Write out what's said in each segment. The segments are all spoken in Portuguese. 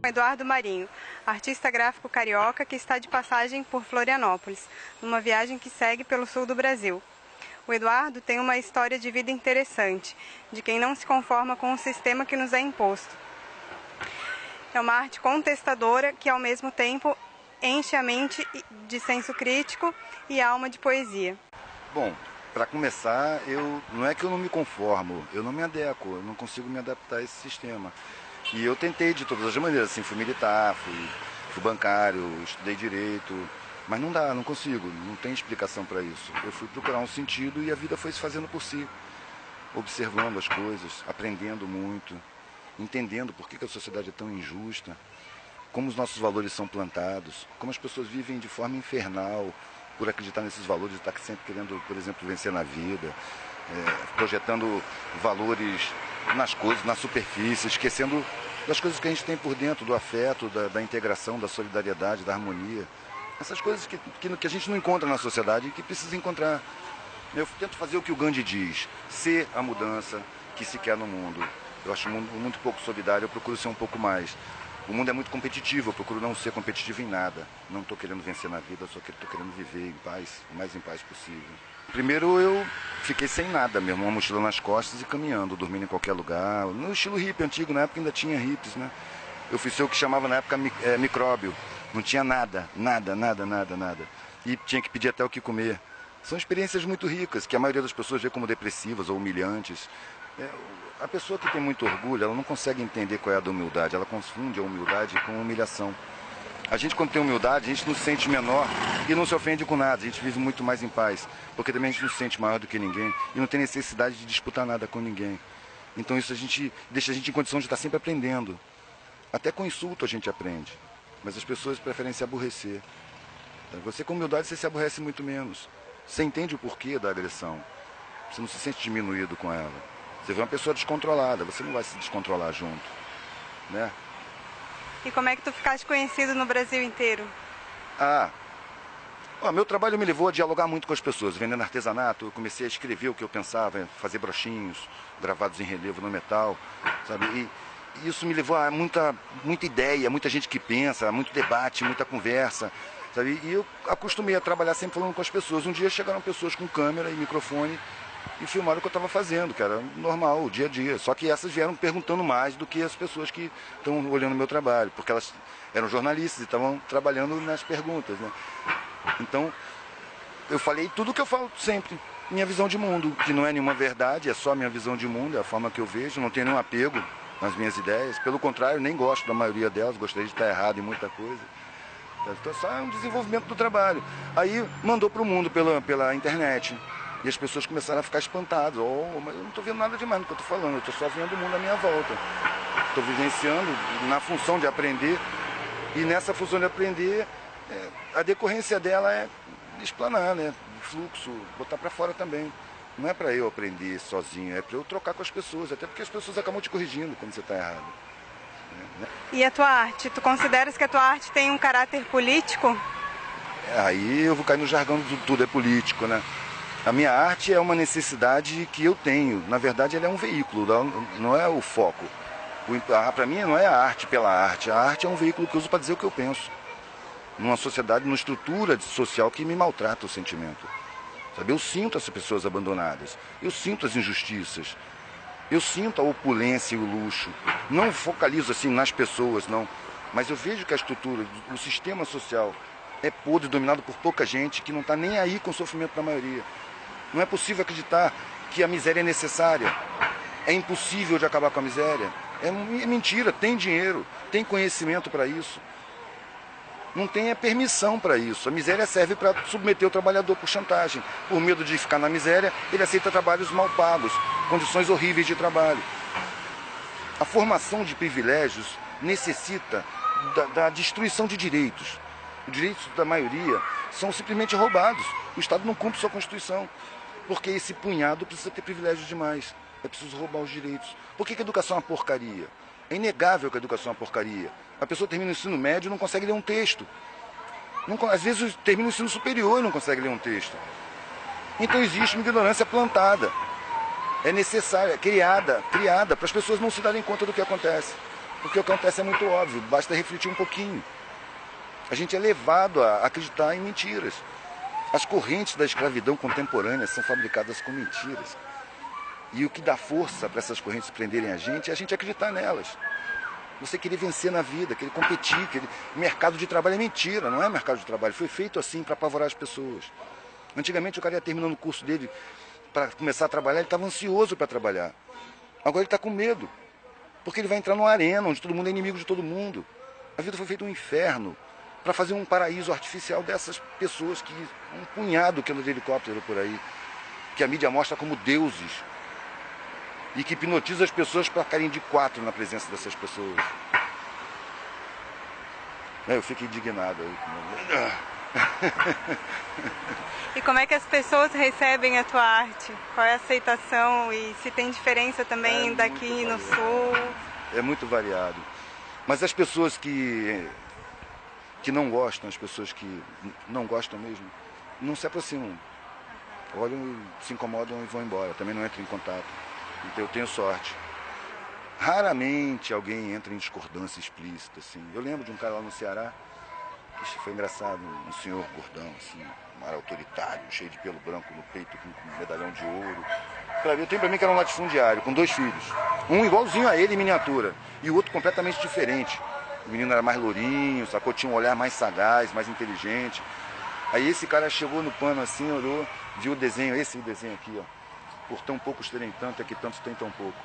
Eduardo Marinho, artista gráfico carioca que está de passagem por Florianópolis, numa viagem que segue pelo sul do Brasil. O Eduardo tem uma história de vida interessante, de quem não se conforma com o sistema que nos é imposto. É uma arte contestadora que, ao mesmo tempo, enche a mente de senso crítico e alma de poesia. Bom, para começar, não é que eu não me conformo, eu não me adequo, eu não consigo me adaptar a esse sistema. E eu tentei de todas as maneiras, assim, fui militar, fui bancário, estudei direito, mas não dá, não consigo, não tem explicação para isso. Eu fui procurar um sentido e a vida foi se fazendo por si, observando as coisas, aprendendo muito, entendendo por que a sociedade é tão injusta, como os nossos valores são plantados, como as pessoas vivem de forma infernal por acreditar nesses valores e estar sempre querendo, por exemplo, vencer na vida, projetando valores nas coisas, na superfície, esquecendo das coisas que a gente tem por dentro, do afeto, da integração, da solidariedade, da harmonia. Essas coisas que a gente não encontra na sociedade e que precisa encontrar. Eu tento fazer o que o Gandhi diz, ser a mudança que se quer no mundo. Eu acho o mundo muito pouco solidário, eu procuro ser um pouco mais. O mundo é muito competitivo, eu procuro não ser competitivo em nada. Não estou querendo vencer na vida, só que estou querendo viver em paz, o mais em paz possível. Primeiro eu fiquei sem nada mesmo, uma mochila nas costas e caminhando, dormindo em qualquer lugar. No estilo hippie antigo, na época ainda tinha hippies, né? Eu fui ser o que chamava na época micróbio. Não tinha nada. E tinha que pedir até o que comer. São experiências muito ricas, que a maioria das pessoas vê como depressivas ou humilhantes. A pessoa que tem muito orgulho, ela não consegue entender qual é a da humildade. Ela confunde a humildade com humilhação. A gente, quando tem humildade, a gente não se sente menor e não se ofende com nada. A gente vive muito mais em paz, porque também a gente não se sente maior do que ninguém e não tem necessidade de disputar nada com ninguém. Então isso deixa a gente em condição de estar sempre aprendendo. Até com insulto a gente aprende, mas as pessoas preferem se aborrecer. Você com humildade você se aborrece muito menos. Você entende o porquê da agressão. Você não se sente diminuído com ela. Você vê uma pessoa descontrolada, você não vai se descontrolar junto, né? E como é que tu ficaste conhecido no Brasil inteiro? Meu trabalho me levou a dialogar muito com as pessoas. Vendendo artesanato, eu comecei a escrever o que eu pensava, fazer brochinhos gravados em relevo no metal, sabe? E isso me levou a muita ideia, muita gente que pensa, muito debate, muita conversa, sabe? E eu acostumei a trabalhar sempre falando com as pessoas. Um dia chegaram pessoas com câmera e microfone e filmaram o que eu estava fazendo, que era normal, o dia a dia. Só que essas vieram perguntando mais do que as pessoas que estão olhando o meu trabalho, porque elas eram jornalistas e estavam trabalhando nas perguntas, né? Então, eu falei tudo o que eu falo sempre, minha visão de mundo, que não é nenhuma verdade, é só minha visão de mundo, é a forma que eu vejo, não tenho nenhum apego nas minhas ideias. Pelo contrário, nem gosto da maioria delas, gostaria de estar errado em muita coisa. Então, só é um desenvolvimento do trabalho. Aí, mandou para o mundo pela internet. E as pessoas começaram a ficar espantadas. Mas eu não estou vendo nada demais no que eu estou falando, eu estou só vendo o mundo à minha volta. Estou vivenciando na função de aprender. E nessa função de aprender, a decorrência dela é explanar, né? Fluxo, botar para fora também. Não é para eu aprender sozinho, é para eu trocar com as pessoas. Até porque as pessoas acabam te corrigindo quando você está errado. Né? E a tua arte? Tu consideras que a tua arte tem um caráter político? Aí eu vou cair no jargão do tudo é político, né? A minha arte é uma necessidade que eu tenho. Na verdade, ela é um veículo, não é o foco. Para mim, não é a arte pela arte. A arte é um veículo que eu uso para dizer o que eu penso. Numa sociedade, numa estrutura social que me maltrata o sentimento. Sabe? Eu sinto as pessoas abandonadas. Eu sinto as injustiças. Eu sinto a opulência e o luxo. Não focalizo assim nas pessoas, não. Mas eu vejo que a estrutura, o sistema social é podre, dominado por pouca gente que não está nem aí com o sofrimento da maioria. Não é possível acreditar que a miséria é necessária. É impossível de acabar com a miséria. É mentira, tem dinheiro, tem conhecimento para isso. Não tem permissão para isso. A miséria serve para submeter o trabalhador por chantagem. Por medo de ficar na miséria, ele aceita trabalhos mal pagos, condições horríveis de trabalho. A formação de privilégios necessita da destruição de direitos. Os direitos da maioria são simplesmente roubados. O Estado não cumpre sua Constituição. Porque esse punhado precisa ter privilégios demais. É preciso roubar os direitos. Por que a educação é uma porcaria? É inegável que a educação é uma porcaria. A pessoa termina o ensino médio e não consegue ler um texto. Às vezes termina o ensino superior e não consegue ler um texto. Então existe uma ignorância plantada. É necessária, criada para as pessoas não se darem conta do que acontece. Porque o que acontece é muito óbvio, basta refletir um pouquinho. A gente é levado a acreditar em mentiras. As correntes da escravidão contemporânea são fabricadas com mentiras. E o que dá força para essas correntes prenderem a gente é a gente acreditar nelas. Você querer vencer na vida, querer competir, mercado de trabalho é mentira, não é mercado de trabalho. Foi feito assim para apavorar as pessoas. Antigamente o cara ia terminando o curso dele para começar a trabalhar, ele estava ansioso para trabalhar. Agora ele está com medo, porque ele vai entrar numa arena onde todo mundo é inimigo de todo mundo. A vida foi feita um inferno para fazer um paraíso artificial dessas pessoas que um punhado que anda de helicóptero por aí, que a mídia mostra como deuses e que hipnotiza as pessoas para ficarem de quatro na presença dessas pessoas. Eu fico indignado aí. E como é que as pessoas recebem a tua arte? Qual é a aceitação e se tem diferença também daqui no sul? É muito variado. Mas as pessoas que não gostam, as pessoas que não gostam mesmo, não se aproximam. Olham, se incomodam e vão embora. Também não entram em contato. Então eu tenho sorte. Raramente alguém entra em discordância explícita, assim. Eu lembro de um cara lá no Ceará, que foi engraçado, um senhor gordão, assim, um ar autoritário, cheio de pelo branco no peito, com um medalhão de ouro. Eu tenho pra mim que era um latifundiário, com 2 filhos. Um igualzinho a ele em miniatura, e o outro completamente diferente. O menino era mais lourinho, sacou? Tinha um olhar mais sagaz, mais inteligente. Aí esse cara chegou no pano assim, olhou, viu o desenho, esse desenho aqui, ó. Por tão poucos terem tanto, é que tantos têm tão pouco.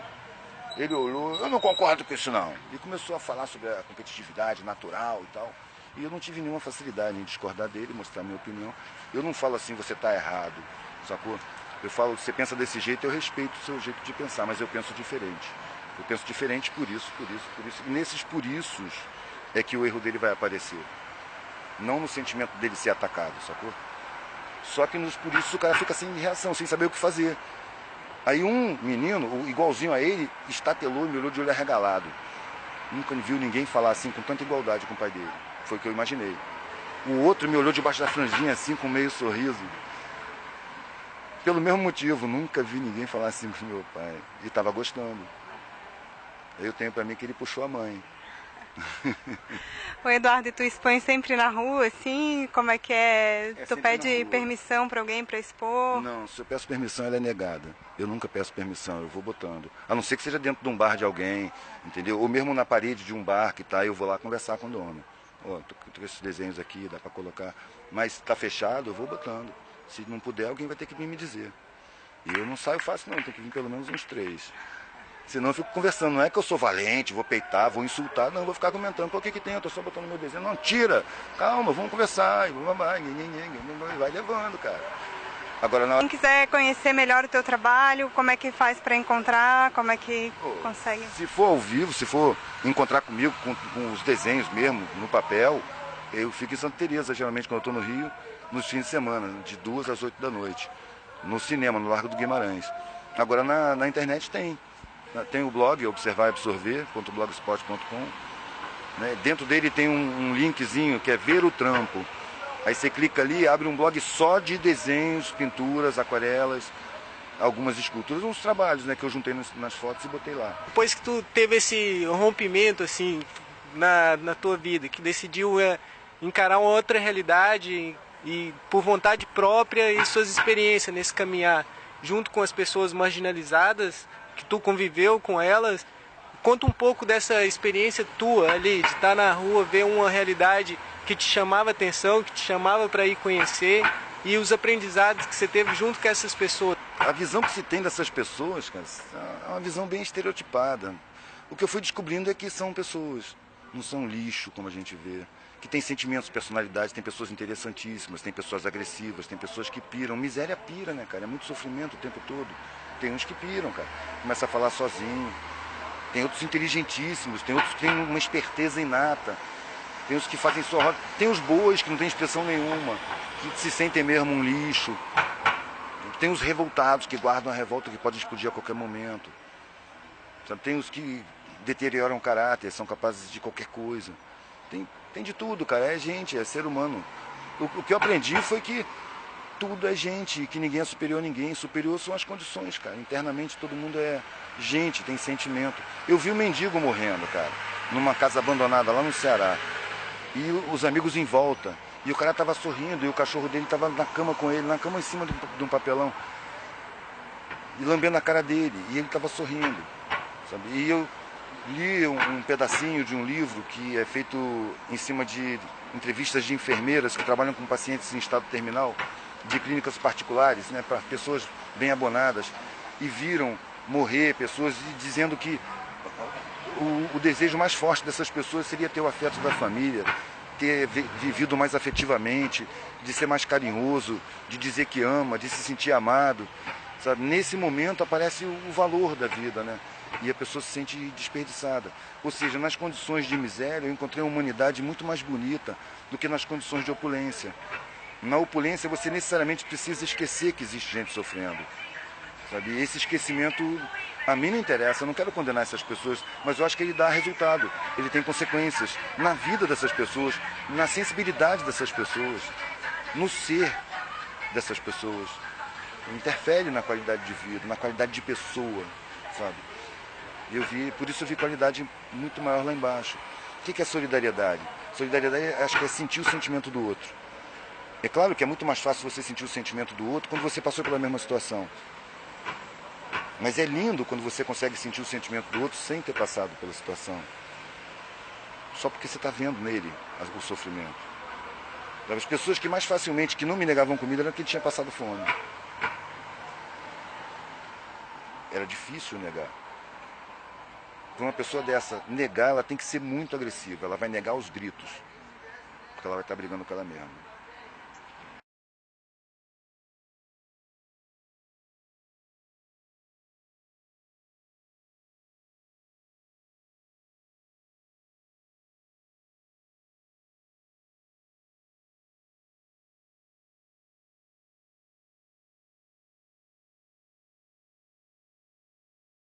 Ele olhou, eu não concordo com isso não. E começou a falar sobre a competitividade natural e tal. E eu não tive nenhuma facilidade em discordar dele, mostrar a minha opinião. Eu não falo assim, você está errado, sacou? Eu falo, você pensa desse jeito, eu respeito o seu jeito de pensar, mas eu penso diferente. Eu penso diferente por isso, por isso, por isso. E nesses por issos é que o erro dele vai aparecer. Não no sentimento dele ser atacado, sacou? Só que nos por isso o cara fica sem reação, sem saber o que fazer. Aí um menino, igualzinho a ele, estatelou e me olhou de olho arregalado. Nunca viu ninguém falar assim com tanta igualdade com o pai dele. Foi o que eu imaginei. O outro me olhou debaixo da franjinha assim, com meio sorriso. Pelo mesmo motivo, nunca vi ninguém falar assim com meu pai. E estava gostando. Eu tenho pra mim que ele puxou a mãe. O Eduardo, e tu expõe sempre na rua, assim? Como é que é? Tu pede na permissão para alguém para expor? Não, se eu peço permissão, ela é negada. Eu nunca peço permissão, eu vou botando. A não ser que seja dentro de um bar de alguém, entendeu? Ou mesmo na parede de um bar que tá, eu vou lá conversar com o dono. Ó, tô com esses desenhos aqui, dá para colocar. Mas tá fechado, eu vou botando. Se não puder, alguém vai ter que vir me dizer. E eu não saio fácil não, tem que vir pelo menos uns 3. Senão eu fico conversando, não é que eu sou valente, vou peitar, vou insultar, não, vou ficar comentando, o que que tem, eu tô só botando meu desenho. Não, tira, calma, vamos conversar, vai levando, cara. Agora, Quem quiser conhecer melhor o teu trabalho, como é que faz para encontrar, como é que consegue? Se for ao vivo, se for encontrar comigo com os desenhos mesmo, no papel, eu fico em Santa Teresa, geralmente quando eu estou no Rio, nos fins de semana, de 2 às 8 da noite, no cinema, no Largo do Guimarães. Agora na internet tem o blog observarabsorver.blogspot.com, né? Dentro dele tem um linkzinho que é ver o trampo. Aí você clica ali, abre um blog só de desenhos, pinturas, aquarelas, algumas esculturas, uns trabalhos, né, que eu juntei nas fotos e botei lá. Depois que tu teve esse rompimento assim na tua vida, que decidiu encarar uma outra realidade e por vontade própria e suas experiências nesse caminhar, junto com as pessoas marginalizadas, que tu conviveu com elas, conta um pouco dessa experiência tua ali, de estar na rua, ver uma realidade que te chamava atenção, que te chamava para ir conhecer, e os aprendizados que você teve junto com essas pessoas. A visão que se tem dessas pessoas, cara, é uma visão bem estereotipada. O que eu fui descobrindo é que são pessoas, não são lixo, como a gente vê, que tem sentimentos, personalidades, tem pessoas interessantíssimas, tem pessoas agressivas, tem pessoas que piram. Miséria pira, né, cara? É muito sofrimento o tempo todo. Tem uns que piram, cara. Começa a falar sozinho. Tem outros inteligentíssimos, tem outros que têm uma esperteza inata. Tem os que fazem só roda. Tem os bois que não têm expressão nenhuma, que se sentem mesmo um lixo. Tem os revoltados que guardam a revolta que pode explodir a qualquer momento. Tem os que deterioram o caráter, são capazes de qualquer coisa. Tem de tudo, cara. É gente, é ser humano. O que eu aprendi foi que tudo é gente, que ninguém é superior a ninguém. Superior são as condições, cara. Internamente todo mundo é gente, tem sentimento. Eu vi o mendigo morrendo, cara. numa casa abandonada lá no Ceará. E os amigos em volta. E o cara estava sorrindo e o cachorro dele estava na cama com ele, na cama em cima de um papelão. E lambendo a cara dele. E ele estava sorrindo. Sabe? E eu li um pedacinho de um livro que é feito em cima de entrevistas de enfermeiras que trabalham com pacientes em estado terminal, de clínicas particulares, né, para pessoas bem abonadas. E viram morrer pessoas dizendo que o desejo mais forte dessas pessoas seria ter o afeto da família, ter vivido mais afetivamente, de ser mais carinhoso, de dizer que ama, de se sentir amado. Sabe? Nesse momento aparece o valor da vida, né? E a pessoa se sente desperdiçada. Ou seja, nas condições de miséria eu encontrei uma humanidade muito mais bonita do que nas condições de opulência. Na opulência você necessariamente precisa esquecer que existe gente sofrendo. Sabe? E esse esquecimento a mim não interessa, eu não quero condenar essas pessoas, mas eu acho que ele dá resultado, ele tem consequências na vida dessas pessoas, na sensibilidade dessas pessoas, no ser dessas pessoas. Interfere na qualidade de vida, na qualidade de pessoa, sabe? Por isso eu vi qualidade muito maior lá embaixo. O que é solidariedade? Solidariedade, acho que é sentir o sentimento do outro. É claro que é muito mais fácil você sentir o sentimento do outro quando você passou pela mesma situação. Mas é lindo quando você consegue sentir o sentimento do outro sem ter passado pela situação. Só porque você está vendo nele o sofrimento. As pessoas que mais facilmente, que não me negavam comida, eram quem tinha passado fome. Era difícil negar. Para uma pessoa dessa negar, ela tem que ser muito agressiva. Ela vai negar aos gritos. Porque ela vai estar brigando com ela mesma.